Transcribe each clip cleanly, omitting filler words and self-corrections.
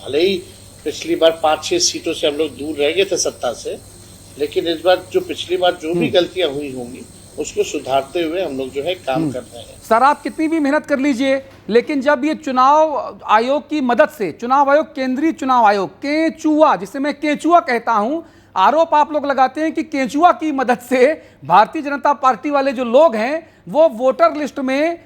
भले ही पिछली बार 5-6 सीटों से हम लोग दूर रह गए थे सत्ता से, लेकिन इस बार जो पिछली बार जो भी गलतियां हुई होंगी उसको सुधारते हुए हम लोग जो है काम कर रहे हैं। सर आप कितनी भी मेहनत कर लीजिए, लेकिन जब ये चुनाव आयोग की मदद से, चुनाव आयोग, केंद्रीय चुनाव आयोग, केंचुआ, जिसे मैं केंचुआ कहता हूं, आरोप आप लोग लगाते हैं कि केंचुआ की मदद से भारतीय जनता पार्टी वाले जो लोग हैं वो वोटर लिस्ट में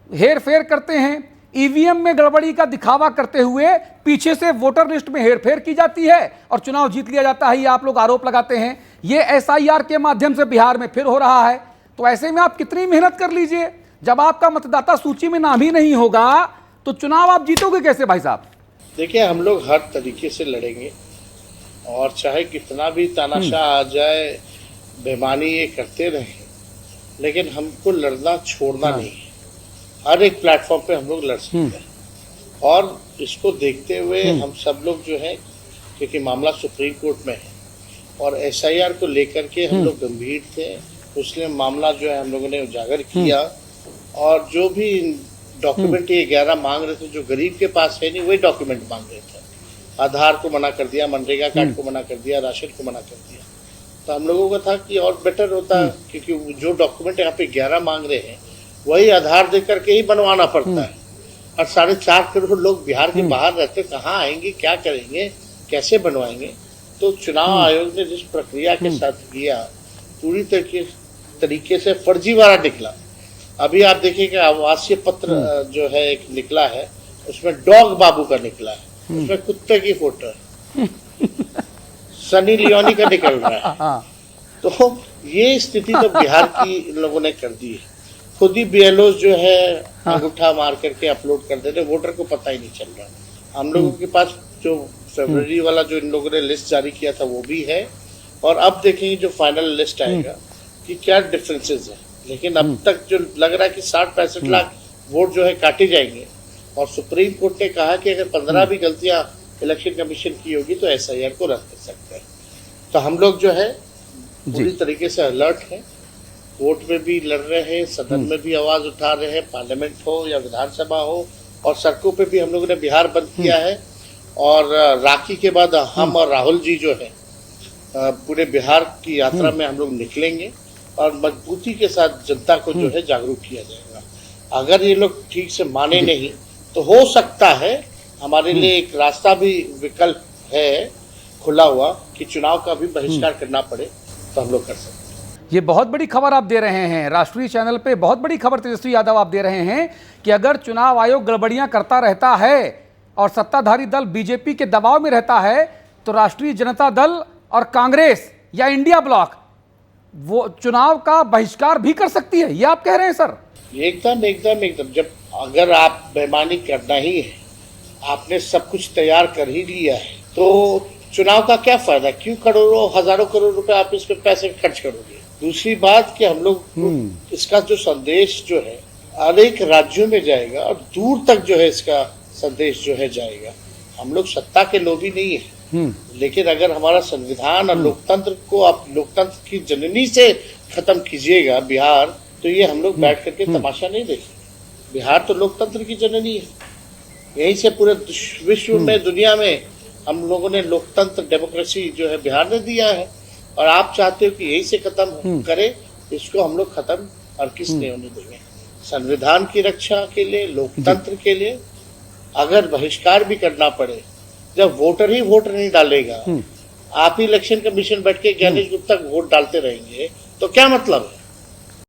हेर फेर करते हैं, ईवीएम में गड़बड़ी का दिखावा करते हुए पीछे से वोटर लिस्ट में हेरफेर की जाती है और चुनाव जीत लिया जाता है। ये आप लोग आरोप लगाते हैं। ये एसआईआर के माध्यम से बिहार में फिर हो रहा है। तो ऐसे में आप कितनी मेहनत कर लीजिए, जब आपका मतदाता सूची में नाम ही नहीं होगा तो चुनाव आप जीतोगे कैसे भाई साहब? देखिए, हम लोग हर तरीके से लड़ेंगे और चाहे कितना भी तानाशाह आ जाए, बेईमानी ये करते रहे, लेकिन हमको लड़ना छोड़ना नहीं है। हर एक प्लेटफॉर्म पे हम लोग लड़ सकते हैं और इसको देखते हुए हम सब लोग जो है, क्योंकि मामला सुप्रीम कोर्ट में है और एसआईआर को लेकर के हम लोग गंभीर थे, उसलिए मामला जो है हम लोगों ने उजागर किया और जो भी डॉक्यूमेंट ये 11 मांग रहे थे, जो गरीब के पास है नहीं, वही डॉक्यूमेंट मांग रहे थे। आधार को मना कर दिया, मनरेगा कार्ड को मना कर दिया, राशन को मना कर दिया। तो हम लोगों का था कि और बेटर होता, क्योंकि जो डॉक्यूमेंट यहाँ पे 11 मांग रहे हैं वही आधार दे करके ही बनवाना पड़ता है और 4.5 करोड़ लोग बिहार के बाहर रहते, कहाँ आएंगे, क्या करेंगे, कैसे बनवाएंगे? तो चुनाव आयोग ने जिस प्रक्रिया के साथ किया, पूरी तरीके से फर्जीवाड़ा निकला। अभी आप देखिए आवासीय पत्र जो है एक निकला है, उसमें डॉग बाबू का निकला है, उसमें कुत्ते की फोटो है, सनी लियोनी का निकल रहा है। तो ये स्थिति तो बिहार की लोगों ने कर दी है। खुद ही बीएलओ जो है अंगूठा मार करके अपलोड कर देते, वोटर को पता ही नहीं चल रहा। हम लोगों के पास जो फरवरी वाला जो इन लोगों ने लिस्ट जारी किया था वो भी है और अब देखेंगे जो फाइनल लिस्ट आएगा कि क्या डिफरेंसेस है। लेकिन अब तक जो लग रहा है कि 60-65 लाख वोट जो है काटे जाएंगे और सुप्रीम कोर्ट ने कहा कि अगर 15 भी गलतियां इलेक्शन कमीशन की होगी तो एसआईआर को रद्द कर सकते हैं। तो हम लोग जो है पूरी तरीके से अलर्ट हैं, कोर्ट में भी लड़ रहे हैं, सदन में भी आवाज उठा रहे हैं, पार्लियामेंट हो या विधानसभा हो, और सड़कों पे भी हम लोगों ने बिहार बंद किया है। और राखी के बाद हम और राहुल जी जो है पूरे बिहार की यात्रा में हम लोग निकलेंगे और मजबूती के साथ जनता को जो है जागरूक किया जाएगा। अगर ये लोग ठीक से माने नहीं तो हो सकता है हमारे लिए एक रास्ता भी विकल्प है खुला हुआ कि चुनाव का भी बहिष्कार करना पड़े, तो हम लोग कर सकते हैं। ये बहुत बड़ी खबर आप दे रहे हैं, राष्ट्रीय चैनल पे बहुत बड़ी खबर तेजस्वी यादव आप दे रहे हैं कि अगर चुनाव आयोग गड़बड़ियां करता रहता है और सत्ताधारी दल बीजेपी के दबाव में रहता है तो राष्ट्रीय जनता दल और कांग्रेस या इंडिया ब्लॉक वो चुनाव का बहिष्कार भी कर सकती है, ये आप कह रहे हैं सर? एकदम। जब अगर आप बेईमानी करना ही है, आपने सब कुछ तैयार कर ही लिया है, तो चुनाव का क्या फायदा? क्यों करोड़ों हजारों करोड़ रुपए आप इस पे पैसे खर्च करोगे? दूसरी बात कि हम लोग इसका जो संदेश जो है अनेक राज्यों में जाएगा और दूर तक जो है इसका संदेश जो है जाएगा। हम लोग सत्ता के लोभी नहीं है, लेकिन अगर हमारा संविधान और लोकतंत्र को आप लोकतंत्र की जननी से खत्म कीजिएगा बिहार, तो ये हम लोग बैठ करके तमाशा नहीं देखेंगे। बिहार तो लोकतंत्र की जननी है, यहीं से पूरे विश्व में, दुनिया में हम लोगों ने लोकतंत्र, डेमोक्रेसी जो है बिहार ने दिया है और आप चाहते हो कि यही से खत्म करे, इसको हम लोग खत्म और किस नहीं होने देंगे। संविधान की रक्षा के लिए, लोकतंत्र के लिए अगर बहिष्कार भी करना पड़े, जब वोटर ही वोट नहीं डालेगा, आप ही इलेक्शन कमीशन बैठ के ज्ञानेश गुप्ता वोट डालते रहेंगे, तो क्या मतलब है?